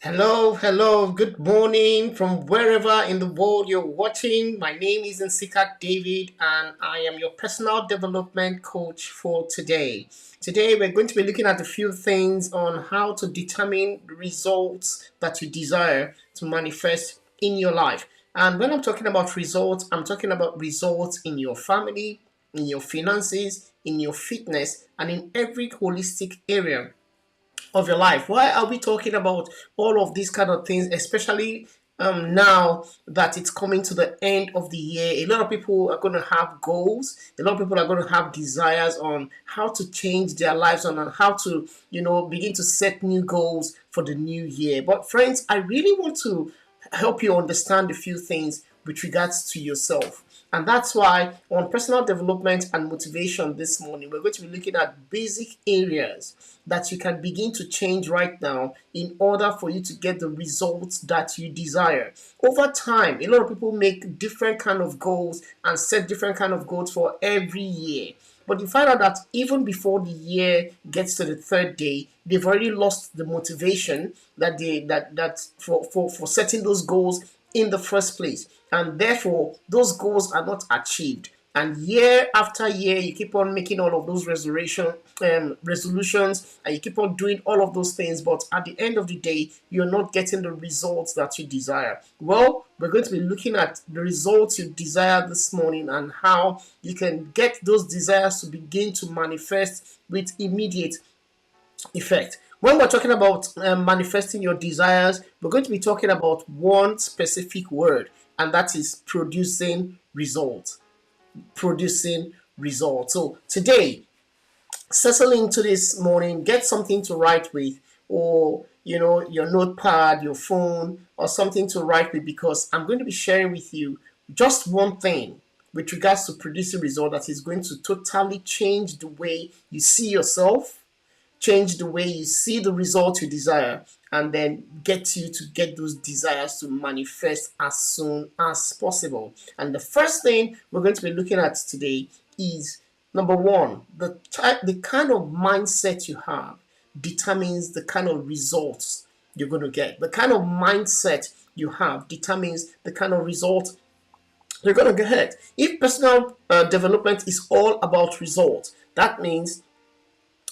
Hello, good morning from wherever in the world you're watching. My name is Nsikak David, and I am your personal development coach for today. Today, we're going to be looking at a few things on how to determine the results that you desire to manifest in your life. And when I'm talking about results, I'm talking about results in your family, in your finances, in your fitness, and in every holistic area of your life. Why are we talking about all of these kind of things, especially now that it's coming to the end of the year? A lot of people are going to have goals. A lot of people are going to have desires on how to change their lives and on how to, begin to set new goals for the new year. But friends, I really want to help you understand a few things with regards to yourself. And that's why on personal development and motivation this morning, we're going to be looking at basic areas that you can begin to change right now in order for you to get the results that you desire. Over time, a lot of people make different kind of goals and set different kind of goals for every year. But you find out that even before the year gets to the third day, they've already lost the motivation for setting those goals in the first place. And therefore, those goals are not achieved. And year after year, you keep on making all of those resolutions, and you keep on doing all of those things. But at the end of the day, you're not getting the results that you desire. Well, we're going to be looking at the results you desire this morning and how you can get those desires to begin to manifest with immediate effect. When we're talking about manifesting your desires, we're going to be talking about one specific word, and that is producing results. Producing results. So today, settle into this morning, get something to write with, or your notepad, your phone, or something to write with, because I'm going to be sharing with you just one thing with regards to producing result that is going to totally change the way you see yourself, change the way you see the result you desire, and then get you to get those desires to manifest as soon as possible. And the first thing we're going to be looking at today is number one, the kind of mindset you have determines the kind of results you're going to get. The kind of mindset you have determines the kind of results you're going to get. If personal development is all about results, that means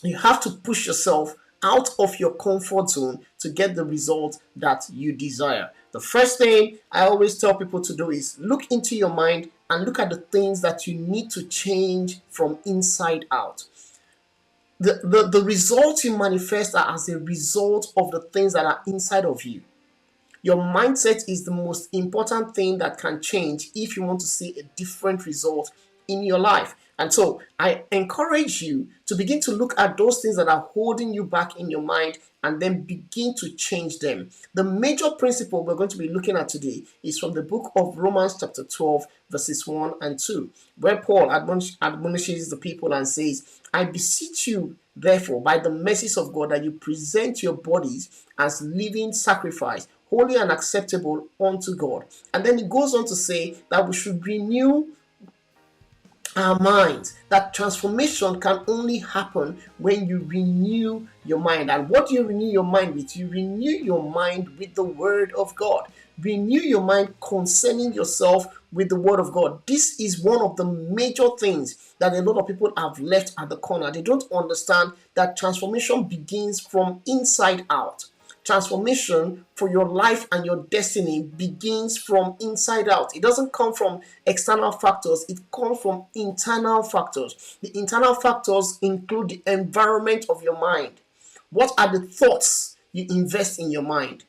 you have to push yourself out of your comfort zone to get the result that you desire. The first thing I always tell people to do is look into your mind and look at the things that you need to change from inside out. The results you manifest are as a result of the things that are inside of you. Your mindset is the most important thing that can change if you want to see a different result in your life. And so I encourage you to begin to look at those things that are holding you back in your mind and then begin to change them. The major principle we're going to be looking at today is from the book of Romans chapter 12, verses 1 and 2, where Paul admonishes the people and says, I beseech you, therefore, by the mercies of God, that you present your bodies as living sacrifice, holy and acceptable unto God. And then he goes on to say that we should renew our minds. That transformation can only happen when you renew your mind. And what do you renew your mind with? You renew your mind with the word of God. Renew your mind concerning yourself with the word of God. This is one of the major things that a lot of people have left at the corner. They don't understand that transformation begins from inside out. Transformation for your life and your destiny begins from inside out. It doesn't come from external factors, it comes from internal factors. The internal factors include the environment of your mind. What are the thoughts you invest in your mind?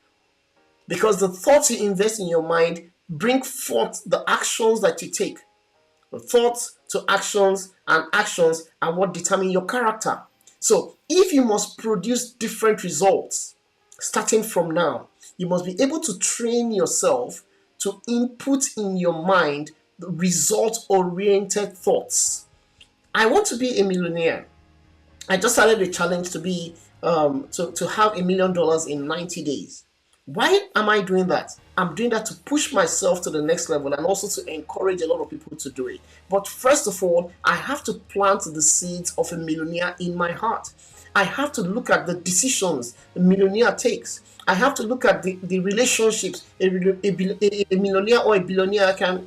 Because the thoughts you invest in your mind bring forth the actions that you take. The thoughts to actions, and actions are what determine your character. So if you must produce different results, starting from now, you must be able to train yourself to input in your mind the result-oriented thoughts. I want to be a millionaire. I just started a challenge to be to have $1 million in 90 days. Why am I doing that? I'm doing that to push myself to the next level and also to encourage a lot of people to do it. But first of all, I have to plant the seeds of a millionaire in my heart. I have to look at the decisions a millionaire takes. I have to look at the relationships a millionaire or a billionaire can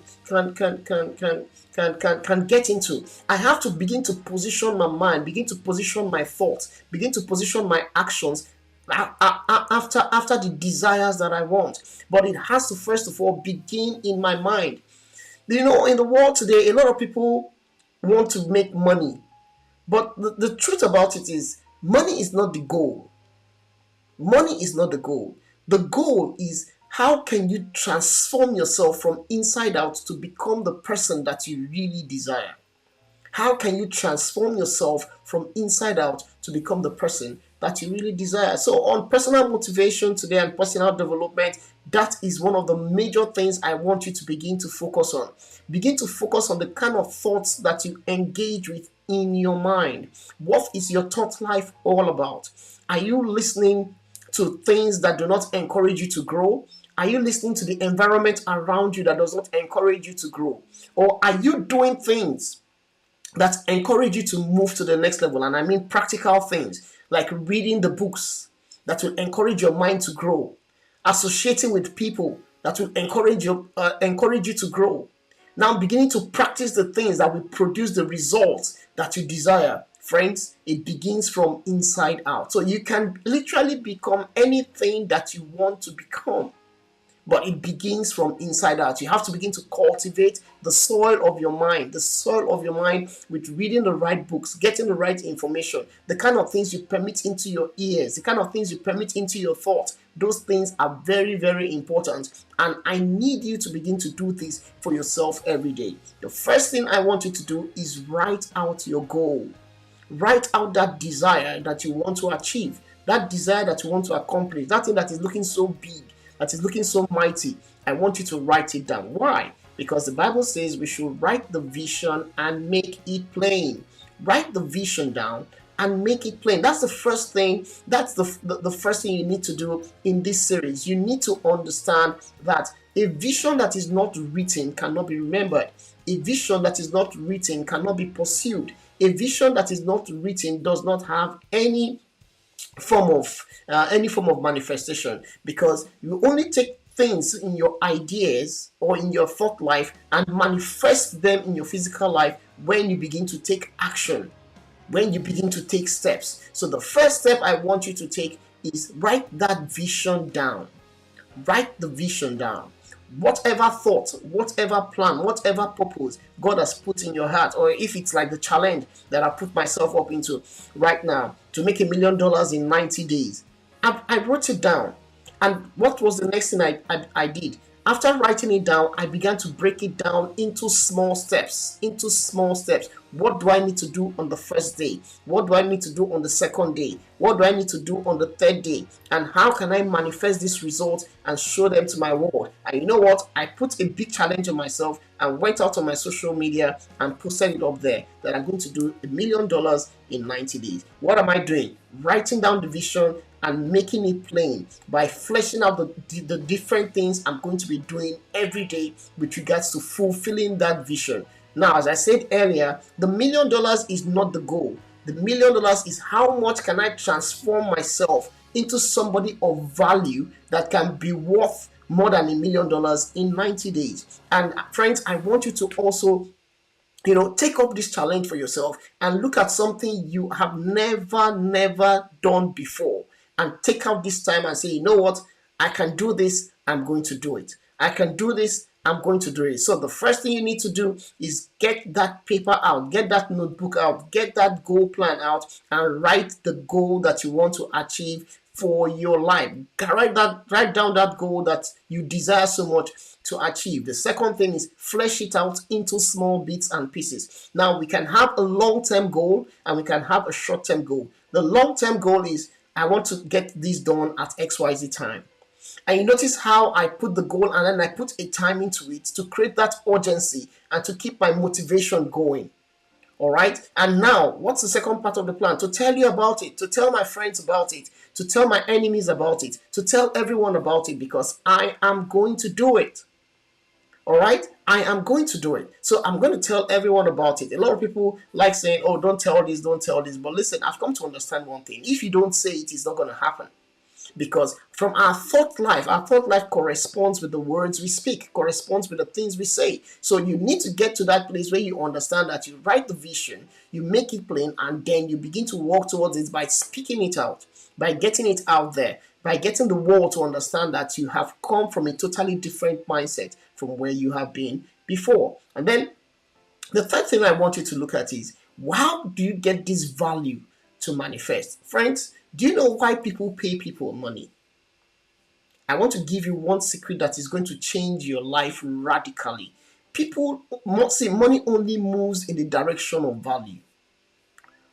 get into. I have to begin to position my mind, begin to position my thoughts, begin to position my actions after the desires that I want. But it has to first of all begin in my mind. You know, in the world today, a lot of people want to make money, but the truth about it is money is not the goal. Money is not the goal. The goal is how can you transform yourself from inside out to become the person that you really desire? How can you transform yourself from inside out to become the person that you really desire? So, on personal motivation today and personal development, that is one of the major things I want you to begin to focus on. Begin to focus on the kind of thoughts that you engage with in your mind. What is your thought life all about? Are you listening to things that do not encourage you to grow? Are you listening to the environment around you that does not encourage you to grow? Or are you doing things that encourage you to move to the next level? And I mean practical things like reading the books that will encourage your mind to grow, associating with people that will encourage you to grow. Now beginning to practice the things that will produce the results that you desire. Friends, it begins from inside out. So you can literally become anything that you want to become, but it begins from inside out. You have to begin to cultivate the soil of your mind, with reading the right books, getting the right information, the kind of things you permit into your ears, the kind of things you permit into your thoughts. Those things are very, very important. And I need you to begin to do this for yourself every day. The first thing I want you to do is write out your goal. Write out that desire that you want to achieve, that desire that you want to accomplish, that thing that is looking so big, that is looking so mighty. I want you to write it down. Why? Because the Bible says we should write the vision and make it plain. Write the vision down and make it plain. That's the first thing. That's the first thing you need to do in this series. You need to understand that a vision that is not written cannot be remembered. A vision that is not written cannot be pursued. A vision that is not written does not have any form of manifestation, because you only take things in your ideas or in your thought life and manifest them in your physical life when you begin to take action, when you begin to take steps. So the first step I want you to take is write that vision down. Write the vision down. Whatever thought, whatever plan, whatever purpose God has put in your heart, or if it's like the challenge that I put myself up into right now to make $1 million in 90 days, I wrote it down. And what was the next thing I did? After writing it down, I began to break it down into small steps. What do I need to do on the first day? What do I need to do on the second day? What do I need to do on the third day? And how can I manifest these results and show them to my world? And you know what? I put a big challenge on myself and went out on my social media and posted it up there that I'm going to do $1 million in 90 days. What am I doing? Writing down the vision and making it plain by fleshing out the different things I'm going to be doing every day with regards to fulfilling that vision. Now, as I said earlier, the $1 million is not the goal. The $1 million is how much can I transform myself into somebody of value that can be worth more than $1 million in 90 days. And friends, I want you to also take up this challenge for yourself and look at something you have never done before, and take out this time and say, you know what, I can do this, I'm going to do it. I can do this, I'm going to do it. So the first thing you need to do is get that paper out, get that notebook out, get that goal plan out, and write the goal that you want to achieve for your life. Write down that goal that you desire so much to achieve. The second thing is flesh it out into small bits and pieces. Now, we can have a long-term goal and we can have a short-term goal. The long-term goal is, I want to get this done at XYZ time. And you notice how I put the goal and then I put a time into it to create that urgency and to keep my motivation going. All right. And now, what's the second part of the plan? To tell you about it, to tell my friends about it, to tell my enemies about it, to tell everyone about it, because I am going to do it. All right. I am going to do it. So I'm going to tell everyone about it. A lot of people like saying, oh, don't tell this, don't tell this. But listen, I've come to understand one thing. If you don't say it, it's not going to happen. Because from our thought life corresponds with the words we speak, corresponds with the things we say. So you need to get to that place where you understand that you write the vision, you make it plain, and then you begin to walk towards it by speaking it out, by getting it out there, by getting the world to understand that you have come from a totally different mindset from where you have been before. And then the third thing I want you to look at is, how do you get this value to manifest? Friends, do you know why people pay people money? I want to give you one secret that is going to change your life radically. People say money only moves in the direction of value.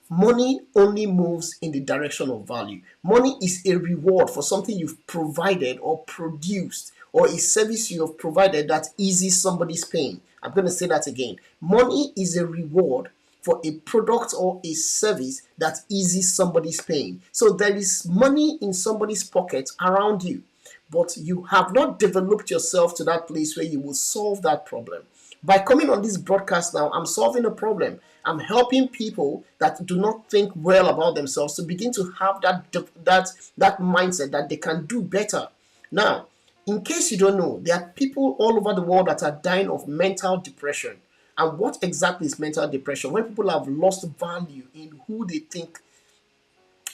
Money only moves in the direction of value. Money is a reward for something you've provided or produced, or a service you have provided that eases somebody's pain. I'm going to say that again. Money is a reward for a product or a service that eases somebody's pain. So there is money in somebody's pocket around you, but you have not developed yourself to that place where you will solve that problem. By coming on this broadcast now, I'm solving a problem. I'm helping people that do not think well about themselves to begin to have that mindset that they can do better. Now, in case you don't know, there are people all over the world that are dying of mental depression. And what exactly is mental depression? When people have lost value in who they think,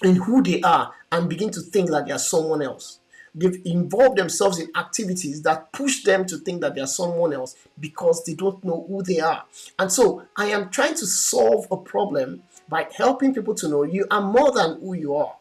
in who they are, and begin to think that they are someone else. They've involved themselves in activities that push them to think that they are someone else because they don't know who they are. And so I am trying to solve a problem by helping people to know you are more than who you are.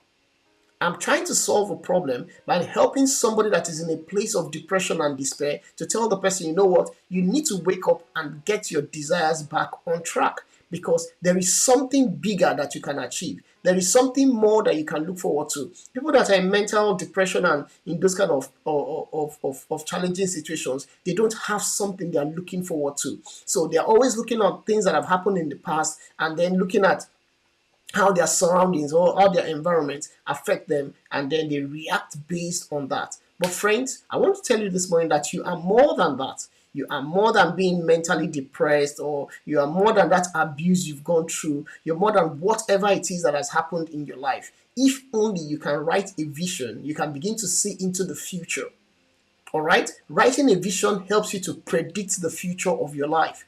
I'm trying to solve a problem by helping somebody that is in a place of depression and despair to tell the person, you know what, you need to wake up and get your desires back on track, because there is something bigger that you can achieve. There is something more that you can look forward to. People that are in mental depression and in those kind of challenging situations, they don't have something they are looking forward to. So they are always looking at things that have happened in the past and then looking at how their surroundings or how their environment affect them, and then they react based on that. But friends, I want to tell you this morning that you are more than that. You are more than being mentally depressed, or you are more than that abuse you've gone through. You're more than whatever it is that has happened in your life. If only you can write a vision, you can begin to see into the future. All right? Writing a vision helps you to predict the future of your life.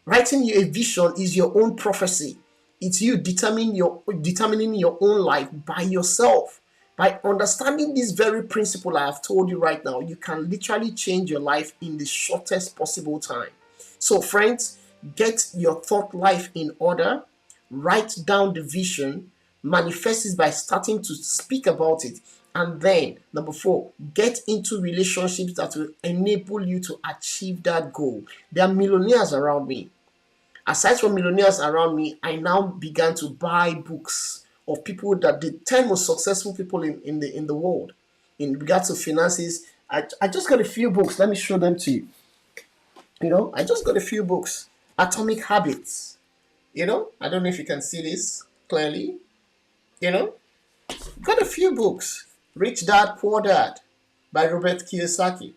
Writing a vision is your own prophecy. It's you determining your own life by yourself. By understanding this very principle I have told you right now, you can literally change your life in the shortest possible time. So friends, get your thought life in order, write down the vision, manifest it by starting to speak about it, and then number 4, get into relationships that will enable you to achieve that goal. There are millionaires around me. Aside from millionaires around me, I now began to buy books of people that the 10 most successful people in the world in regards to finances. I just got a few books. Let me show them to you. I just got a few books. Atomic Habits. I don't know if you can see this clearly. Got a few books. Rich Dad, Poor Dad by Robert Kiyosaki.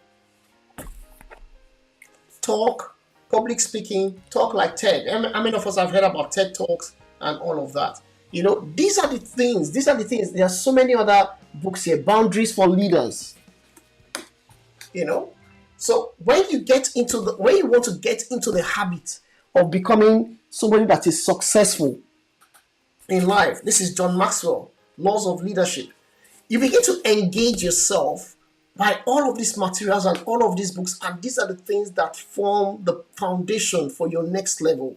Public speaking, talk like TED. How many of us have heard about TED Talks and all of that? These are the things. There are so many other books here. Boundaries for Leaders. So when you want to get into the habit of becoming somebody that is successful in life, this is John Maxwell, Laws of Leadership. You begin to engage yourself by all of these materials and all of these books, and these are the things that form the foundation for your next level.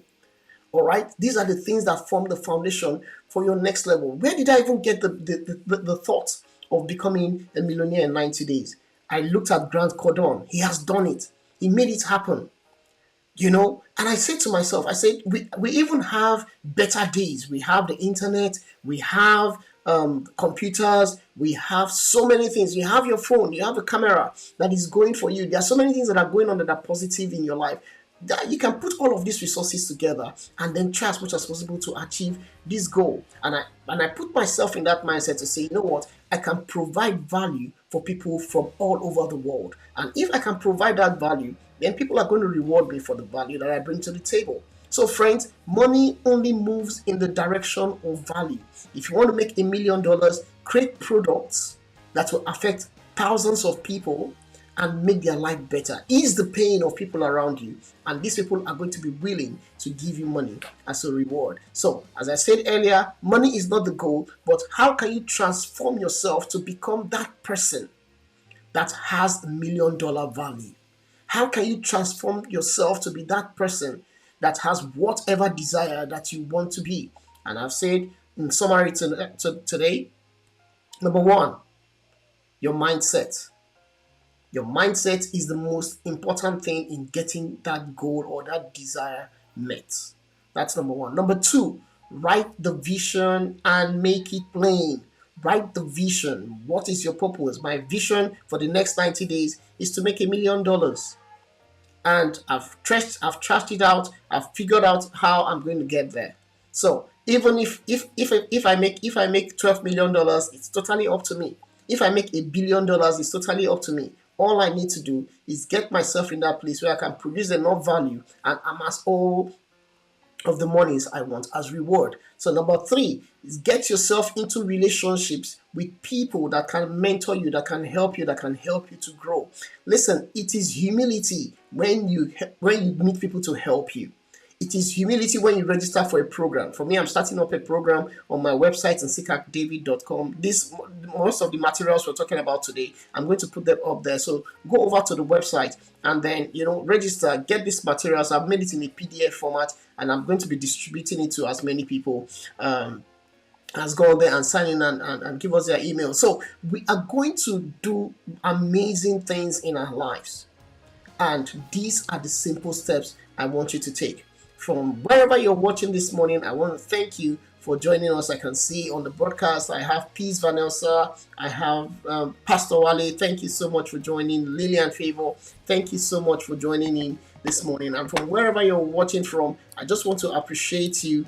All right? These are the things that form the foundation for your next level. Where did I even get the thought of becoming a millionaire in 90 days? I looked at Grant Cardone. He has done it. He made it happen. And I said to myself, we even have better days. We have the internet. We have computers, we have so many things. You have your phone, you have a camera that is going for you. There are so many things that are going on that are positive in your life. that you can put all of these resources together and then try as much as possible to achieve this goal. And I put myself in that mindset to say, you know what, I can provide value for people from all over the world. And if I can provide that value, then people are going to reward me for the value that I bring to the table. So, friends, money only moves in the direction of value. If you want to make $1 million, create products that will affect thousands of people and make their life better. Ease the pain of people around you, and these people are going to be willing to give you money as a reward. So, as I said earlier, money is not the goal, but how can you transform yourself to become that person that has $1 million value? How can you transform yourself to be that person that has whatever desire that you want to be? And I've said in summary today, number one, your mindset. Your mindset is the most important thing in getting that goal or that desire met. That's number one. Number two, write the vision and make it plain. Write the vision. What is your purpose? My vision for the next 90 days is to make $1 million. And I've trashed it out. I've figured out how I'm going to get there. So even if I make $12 million, it's totally up to me. If I make $1 billion, it's totally up to me. All I need to do is get myself in that place where I can produce enough value and amass all of the monies I want as reward. So number three is get yourself into relationships with people that can mentor you, that can help you, to grow. Listen, it is humility when you meet people to help you. It is humility when you register for a program. For me, I'm starting up a program on my website, nsikakdavid.com. Most of the materials we're talking about today, I'm going to put them up there. So go over to the website and then, register, get these materials. I've made it in a PDF format and I'm going to be distributing it to as many people as go there and sign in and give us their email. So we are going to do amazing things in our lives. And these are the simple steps I want you to take. From wherever you're watching this morning, I want to thank you for joining us. I can see on the broadcast, I have Peace Vanessa, I have Pastor Wale. Thank you so much for joining. Lillian Favor, thank you so much for joining in this morning. And from wherever you're watching from, I just want to appreciate you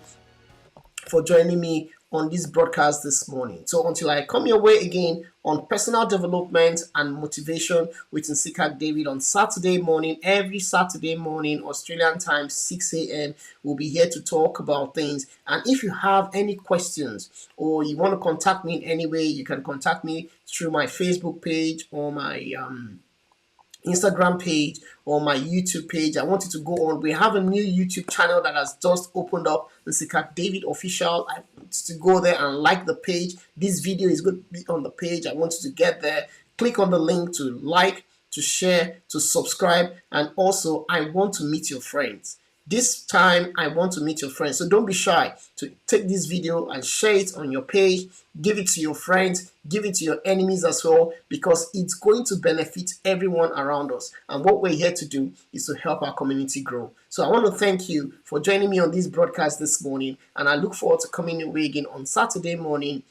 for joining me on this broadcast this morning. So until I come your way again on personal development and motivation with Nsikak David on Saturday morning, every Saturday morning, Australian time, 6 a.m., we'll be here to talk about things. And if you have any questions or you want to contact me in any way, you can contact me through my Facebook page or my Instagram page or my YouTube page. I want you to go on. We have a new YouTube channel that has just opened up, Nsikak David Official. I want you to go there and like the page. This video is going to be on the page. I want you to get there. Click on the link to like, to share, to subscribe, and also I want to meet your friends. This time, I want to meet your friends. So don't be shy to take this video and share it on your page. Give it to your friends. Give it to your enemies as well, because it's going to benefit everyone around us. And what we're here to do is to help our community grow. So I want to thank you for joining me on this broadcast this morning. And I look forward to coming your way again on Saturday morning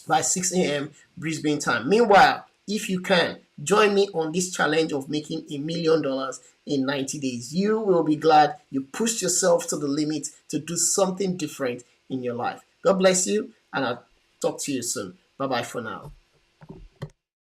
by 6 a.m. Brisbane time. Meanwhile, if you can, join me on this challenge of making $1 million in 90 days. You will be glad you pushed yourself to the limit to do something different in your life. God bless you, and I'll talk to you soon. Bye-bye for now.